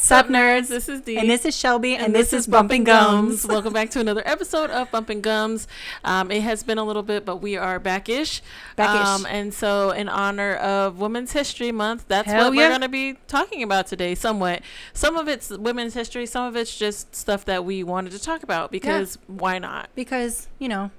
Sup Nerds. This is Dee. And this is Shelby. And this is Bumpin Gums. Welcome back to another episode of Bumpin Gums. It has been a little bit, but we are backish. And so in honor of Women's History Month, that's what we're going to be talking about today somewhat. Some of it's women's history. Some of it's just stuff that we wanted to talk about because why not? Because, you know,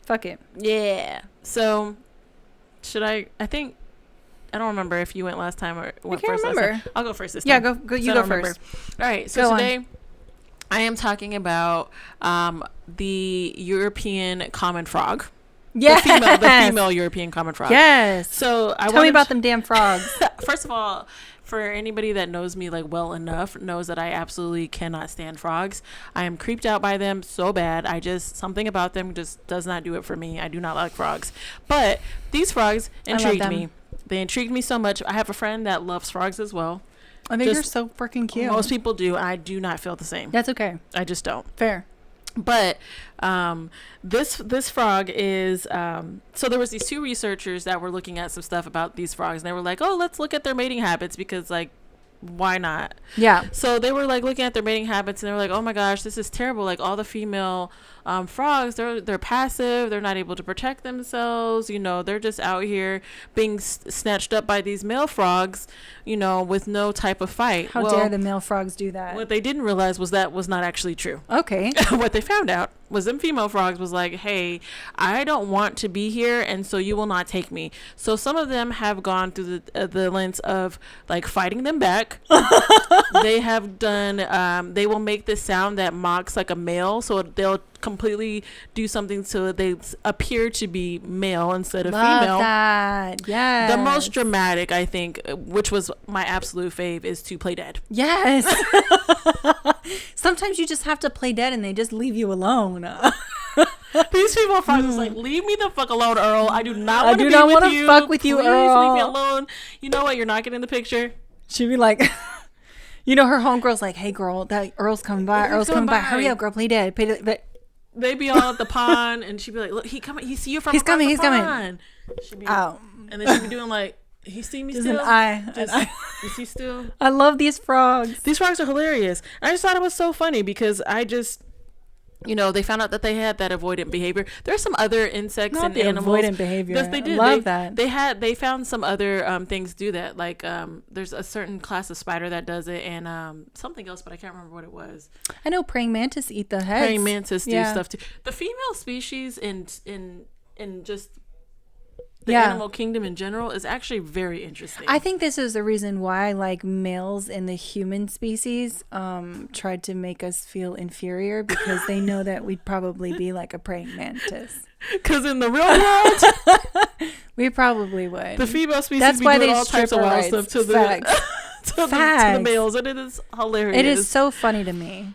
fuck it. Yeah. So should I think... I don't remember if you went last time or went first. Remember. I'll go first this time. Yeah, go. You go first. All right. So today, I am talking about the European common frog. Yes. The female European common frog. Yes. So tell me about them damn frogs. First of all, for anybody that knows me like well enough, knows that I absolutely cannot stand frogs. I am creeped out by them so bad. Something about them just does not do it for me. I do not like frogs. But these frogs intrigued me. They intrigued me so much. I have a friend that loves frogs as well. I think they're so freaking cute. Most people do. I do not feel the same. That's okay. I just don't. Fair. But this frog is so there was these two researchers that were looking at some stuff about these frogs, and they were like, oh, let's look at their mating habits because like why not? Yeah. So they were like looking at their mating habits, and they were like, oh my gosh, this is terrible. Like all the female frogs, they're passive. They're not able to protect themselves. You know, they're just out here being snatched up by these male frogs, you know, with no type of fight. How dare the male frogs do that? What they didn't realize was that was not actually true. Okay. What they found out was them female frogs was like, hey, I don't want to be here, and so you will not take me. So some of them have gone through the lens of like fighting them back. They have done they will make this sound that mocks like a male, so they'll completely do something so that they appear to be male instead of female. That. Yes. The most dramatic, I think, which was my absolute fave, is to play dead. Yes. Sometimes you just have to play dead and they just leave you alone. These people frogs was like, leave me the fuck alone, Earl. I do not want to be with you. I do not want to fuck with you, Earl. Please leave me alone. You know what? You're not getting the picture. She'd be like, you know, her homegirl's like, hey, girl, that Earl's coming by. Earl's coming by. Hurry up, girl. Play dead. But they be all at the pond, and she'd be like, look, he coming. He see you from he's coming. He's coming. She'd be, and then she'd be doing like, he see me just still? An eye. Is he still? I love these frogs. These frogs are hilarious. I just thought it was so funny because you know, they found out that they had that avoidant behavior. There's some other insects and animals. Avoidant behavior. Yes, they did. I love that. They found some other things do that. Like there's a certain class of spider that does it, and something else, but I can't remember what it was. I know praying mantis eat the heads. Praying mantis do stuff too. The female species in just the animal kingdom in general is actually very interesting. I think this is the reason why like males in the human species tried to make us feel inferior, because they know that we'd probably be like a praying mantis. Because in the real world, we probably would. The female species that's be why doing they all types of wild stuff to the to the males, and it is hilarious. It is so funny to me.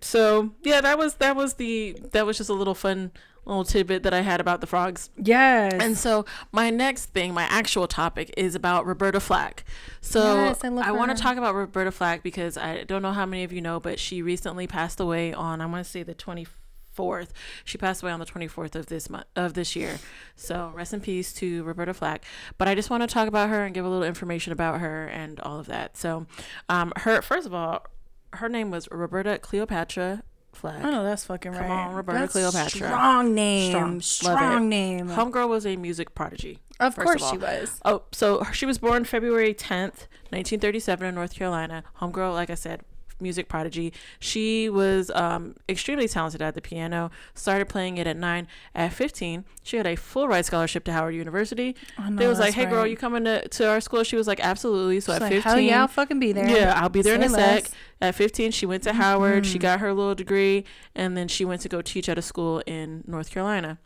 So yeah, that was just a little fun little tidbit that I had about the frogs. Yes. And so my next thing, my actual topic, is about Roberta Flack. So yes, I want to talk about Roberta Flack because I don't know how many of you know, but she recently passed away on, I want to say the 24th. She passed away on the 24th of this year. So rest in peace to Roberta Flack. But I just want to talk about her and give a little information about her and all of that. So first of all, her name was Roberta Cleopatra Flack. I know that's fucking right. Come on, Roberta Cleopatra. Strong name. Strong name. Homegirl was a music prodigy. Of course she was. Oh, so she was born February 10th, 1937 in North Carolina. Homegirl, like I said, music prodigy. She was extremely talented at the piano. Started playing it at 9. At 15, she had a full ride scholarship to Howard University. Oh, no, they was like, hey, girl, you coming to our school? She was like, absolutely. So at 15, hell yeah, I'll fucking be there. Yeah, I'll be there in a sec. At 15, she went to Howard. She got her little degree, and then she went to go teach at a school in North Carolina.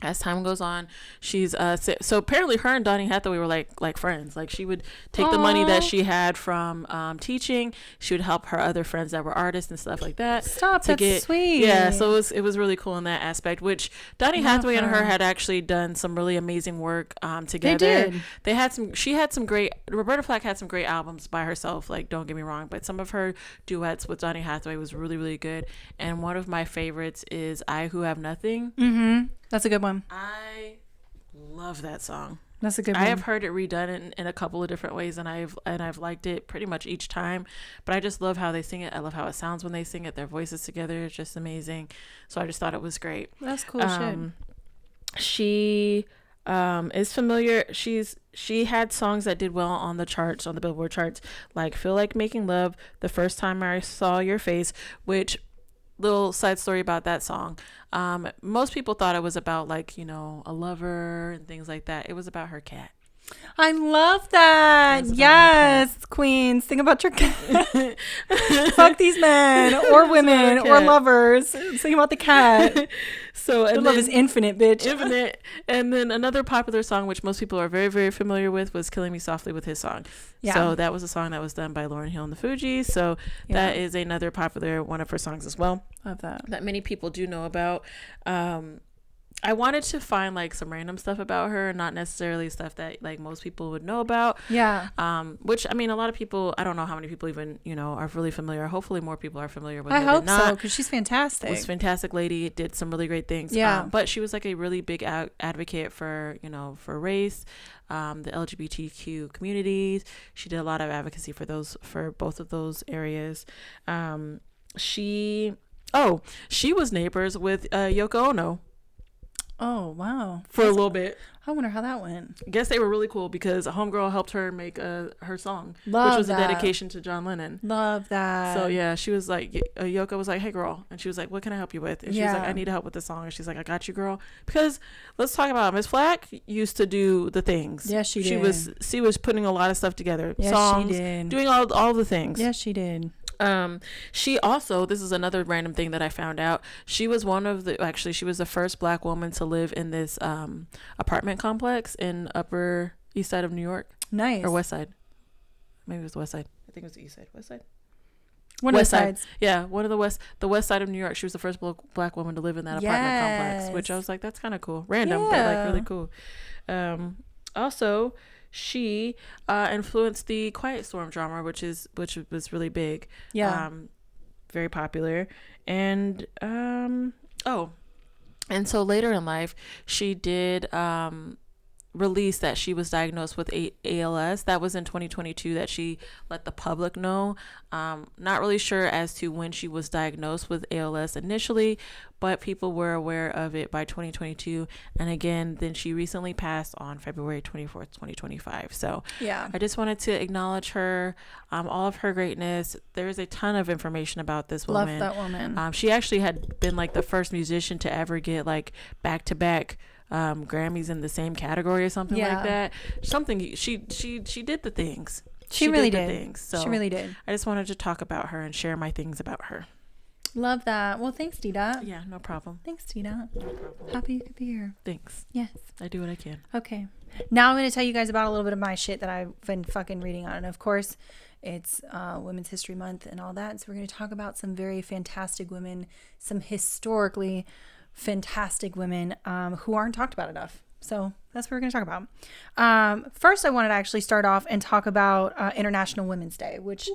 As time goes on, she's so apparently her and Donny Hathaway were like friends. Like she would take the money that she had from teaching. She would help her other friends that were artists and stuff like that. That's sweet. Yeah, so it was really cool in that aspect. Which Donny Hathaway and her had actually done some really amazing work together. They did. She had some great. Roberta Flack had some great albums by herself. Like, don't get me wrong, but some of her duets with Donny Hathaway was really, really good. And one of my favorites is "I Who Have Nothing." Mm-hmm. That's a good one. I love that song. That's a good one. I have heard it redone in a couple of different ways, and I've liked it pretty much each time. But I just love how they sing it. I love how it sounds when they sing it. Their voices together is just amazing. So I just thought it was great. That's cool shit. She is familiar. She had songs that did well on the charts, on the Billboard charts, like "Feel Like Making Love," "The First Time I Saw Your Face," which, little side story about that song. Most people thought it was about, like, you know, a lover and things like that. It was about her cat. I love that. Yes, queen, sing about your cat. Fuck these men or women or lovers. Sing about the cat. So, and love is infinite, bitch. Infinite. And then another popular song, which most people are very, very familiar with, was "Killing Me Softly" with his song. Yeah. So that was a song that was done by Lauryn Hill and the Fugees. So that is another popular one of her songs as well. Love that many people do know about. I wanted to find like some random stuff about her, not necessarily stuff that like most people would know about. Yeah. Which, I mean, a lot of people, I don't know how many people even, you know, are really familiar. Hopefully more people are familiar with her. I hope so, because she's fantastic. Was a fantastic lady, did some really great things. Yeah. But she was like a really big advocate for, you know, for race, the LGBTQ communities. She did a lot of advocacy for both of those areas. She was neighbors with Yoko Ono. Oh, wow. For a little bit. I wonder how that went. I guess they were really cool because a homegirl helped her make her song, which was a dedication to John Lennon. Love that. So, yeah, she was like, Yoko was like, "Hey, girl." And she was like, "What can I help you with?" And she was like, "I need help with this song." And she's like, "I got you, girl." Because let's talk about it. Miss Flack used to do the things. Yes, she did. She was putting a lot of stuff together. Yes, songs, she did. Doing all the things. Yes, she did. She also, this is another random thing that I found out. She was she was the first Black woman to live in this apartment complex in Upper East Side of New York. Nice. Or West Side. Maybe it was the West Side. I think it was the East Side. West Side. One of the sides. Yeah, one of the West Side of New York. She was the first Black woman to live in that apartment complex, which I was like, that's kind of cool. Random, but like really cool. Also, she influenced the Quiet Storm drama, which was really big. Yeah. Very popular. And and so later in life, she did release that she was diagnosed with ALS. That was in 2022 that she let the public know. Not really sure as to when she was diagnosed with ALS initially, but people were aware of it by 2022. And again, then she recently passed on February 24th, 2025. So yeah, I just wanted to acknowledge her, all of her greatness. There's a ton of information about this woman. Love that woman. She actually had been like the first musician to ever get like back-to-back Grammys in the same category or something like that. Something she did the things. She really did. Things. So she really did. I just wanted to talk about her and share my things about her. Love that. Well, thanks, Dita. Yeah, no problem. Thanks, Dita. No problem. Happy you could be here. Thanks. Yes. I do what I can. Okay. Now I'm going to tell you guys about a little bit of my shit that I've been fucking reading on. And of course, it's Women's History Month and all that. So we're going to talk about some very fantastic women, some historically fantastic women who aren't talked about enough. So that's what we're going to talk about. First, I wanted to actually start off and talk about International Women's Day, which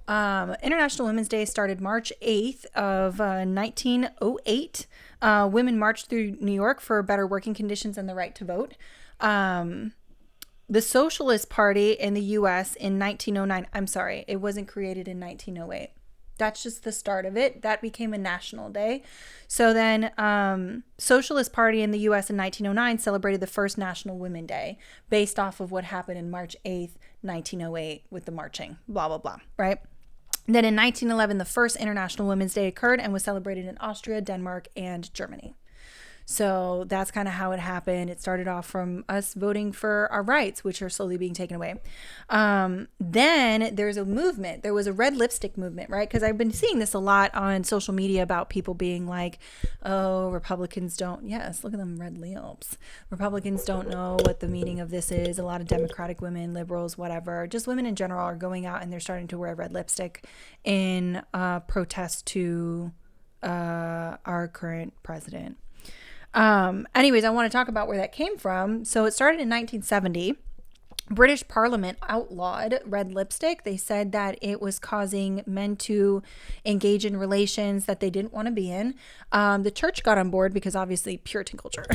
International Women's Day started March 8th of 1908. Women marched through New York for better working conditions and the right to vote. The Socialist Party in the U.S. in 1909. I'm sorry, it wasn't created in 1908. That's just the start of it. That became a national day. So then Socialist Party in the U.S. in 1909 celebrated the first National Women's Day based off of what happened in March 8th, 1908 with the marching, blah, blah, blah, right? And then in 1911, the first International Women's Day occurred and was celebrated in Austria, Denmark, and Germany. So that's kind of how it happened. It started off from us voting for our rights, which are slowly being taken away. Then there's a movement. There was a red lipstick movement, right? Because I've been seeing this a lot on social media about people being like, oh, Republicans don't. Yes, look at them red lips. Republicans don't know what the meaning of this is. A lot of Democratic women, liberals, whatever, just women in general are going out and they're starting to wear red lipstick in protest to our current president. Anyways, I want to talk about where that came from. So it started in 1970. British Parliament outlawed red lipstick. They said that it was causing men to engage in relations that they didn't want to be in. The church got on board because obviously Puritan culture.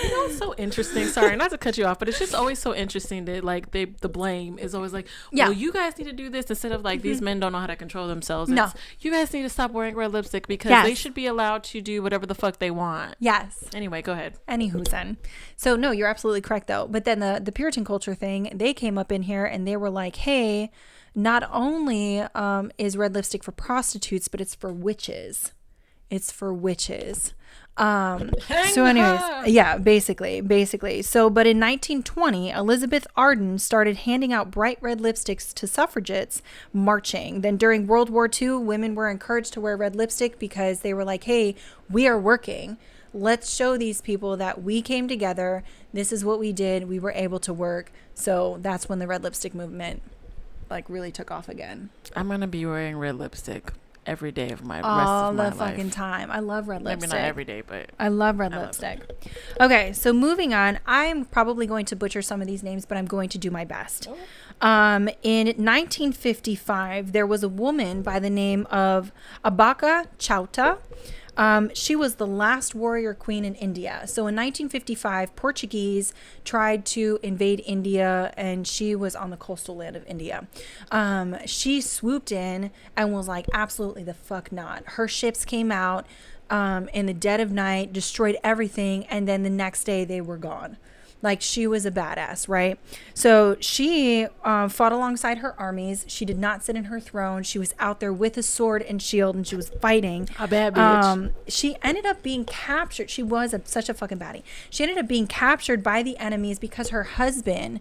You know, it's so interesting. Sorry, not to cut you off, but it's just always so interesting that like the blame is always like, well, you guys need to do this instead of like these men don't know how to control themselves. No, it's, you guys need to stop wearing red lipstick because they should be allowed to do whatever the fuck they want. Yes. Anyway, go ahead. Anywho's then. So no, you're absolutely correct though. But then the Puritan culture thing, they came up in here and they were like, hey, not only is red lipstick for prostitutes, but it's for witches. It's for witches. So anyways, yeah, basically. So, but in 1920, Elizabeth Arden started handing out bright red lipsticks to suffragettes marching. Then during World War II, women were encouraged to wear red lipstick because they were like, hey, we are working. Let's show these people that we came together. This is what we did. We were able to work. So that's when the red lipstick movement like really took off again. I'm going to be wearing red lipstick every day of my all rest of my the fucking time. I love red lipstick. Maybe not every day, but I love red lipstick. Okay, so moving on, I'm probably going to butcher some of these names, but I'm going to do my best. In 1955, there was a woman by the name of Abaka Chauta. She was the last warrior queen in India. So in 1955, Portuguese tried to invade India, and she was on the coastal land of India. She swooped in and was like, absolutely the fuck not. Her ships came out in the dead of night, destroyed everything, and then the next day they were gone. Like, she was a badass, right? So she fought alongside her armies. She did not sit in her throne. She was out there with a sword and shield, and she was fighting. A bad bitch. She ended up being captured. She was such a fucking baddie. She ended up being captured by the enemies because her husband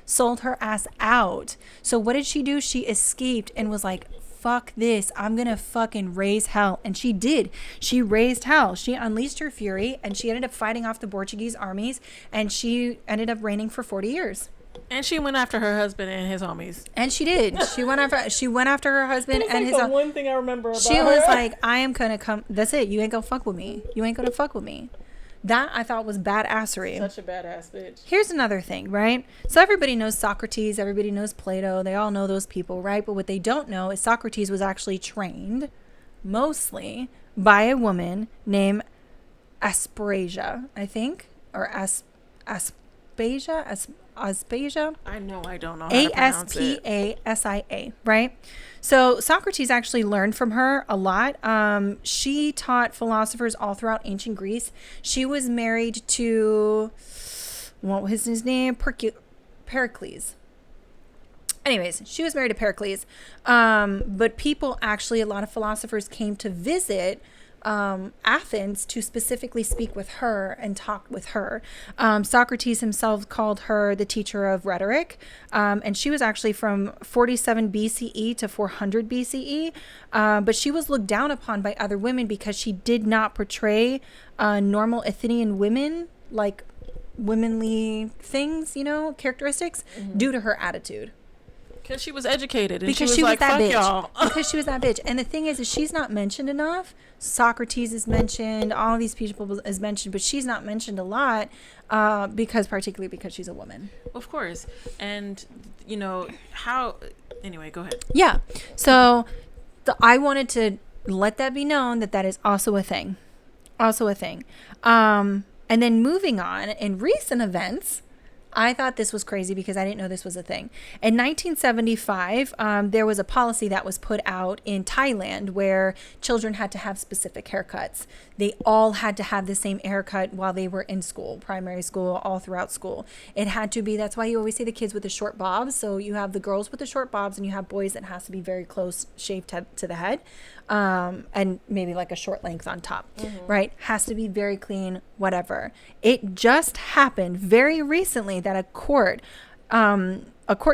sold her ass out. So what did she do? She escaped and was like, fuck this, I'm gonna fucking raise hell. And she did. She raised hell. She unleashed her fury, and she ended up fighting off the Portuguese armies, and she ended up reigning for 40 years. And she went after her husband and his homies. And she did. She went after her husband and his homies. One thing I remember about she was like, I am gonna come, that's it, you ain't gonna fuck with me. You ain't gonna fuck with me. That I thought was badassery. Such a badass bitch. Here's another thing, right? So everybody knows Socrates, everybody knows Plato, they all know those people, right? But what they don't know is Socrates was actually trained mostly by a woman named Aspasia, I think, or Aspasia. I know I don't know how to pronounce it. Aspasa, right? So Socrates actually learned from her a lot. She taught philosophers all throughout ancient Greece. She was married to, what was his name? Pericles. Anyways, she was married to Pericles. But people actually, a lot of philosophers came to visit Athens to specifically speak with her and talk with her. Socrates himself called her the teacher of rhetoric, and she was actually from 47 BCE to 400 BCE, but she was looked down upon by other women because she did not portray normal Athenian women, like womanly things, characteristics, due to her attitude. Because she was educated, and because she was like, that fuck bitch. y'all. Because she was that bitch. And the thing is she's not mentioned enough. Socrates is mentioned, all of these people is mentioned, but she's not mentioned a lot particularly because she's a woman. Of course. And, anyway, go ahead. Yeah. So I wanted to let that be known that is also a thing. And then moving on, in recent events, I thought this was crazy because I didn't know this was a thing. In 1975, there was a policy that was put out in Thailand where children had to have specific haircuts. They all had to have the same haircut while they were in school, primary school, all throughout school. It had to be, that's why you always see the kids with the short bobs. So you have the girls with the short bobs, and you have boys that has to be very close shaved to the head. And maybe like a short length on top, right? Has to be very clean, whatever. It just happened very recently that a court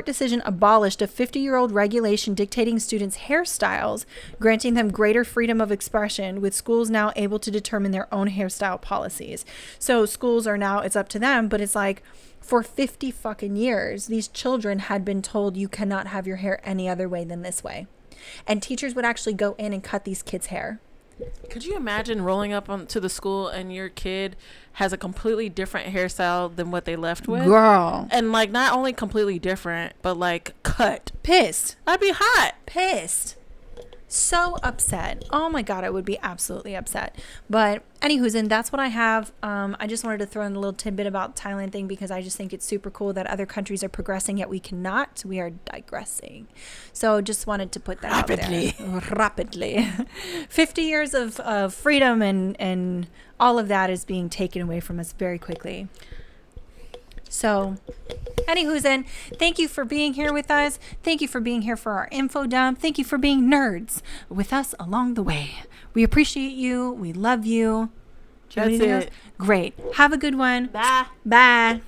decision abolished a 50-year-old regulation dictating students' hairstyles, granting them greater freedom of expression, with schools now able to determine their own hairstyle policies. So schools are now, it's up to them, but it's like, for 50 fucking years, these children had been told you cannot have your hair any other way than this way. And teachers would actually go in and cut these kids' hair. Could you imagine rolling up to the school and your kid has a completely different hairstyle than what they left with? Girl. And like not only completely different, but like cut. Pissed. I'd be hot. Pissed. So upset. Oh my God, I would be absolutely upset. But anywho's, and that's what I have. I just wanted to throw in a little tidbit about Thailand thing because I just think it's super cool that other countries are progressing, yet we cannot. We are digressing. So just wanted to put that out there. Rapidly. 50 years of freedom and all of that is being taken away from us very quickly. So, anywho's in, thank you for being here with us. Thank you for being here for our info dump. Thank you for being nerds with us along the way. We appreciate you. We love you. That's it. Great. Have a good one. Bye. Bye.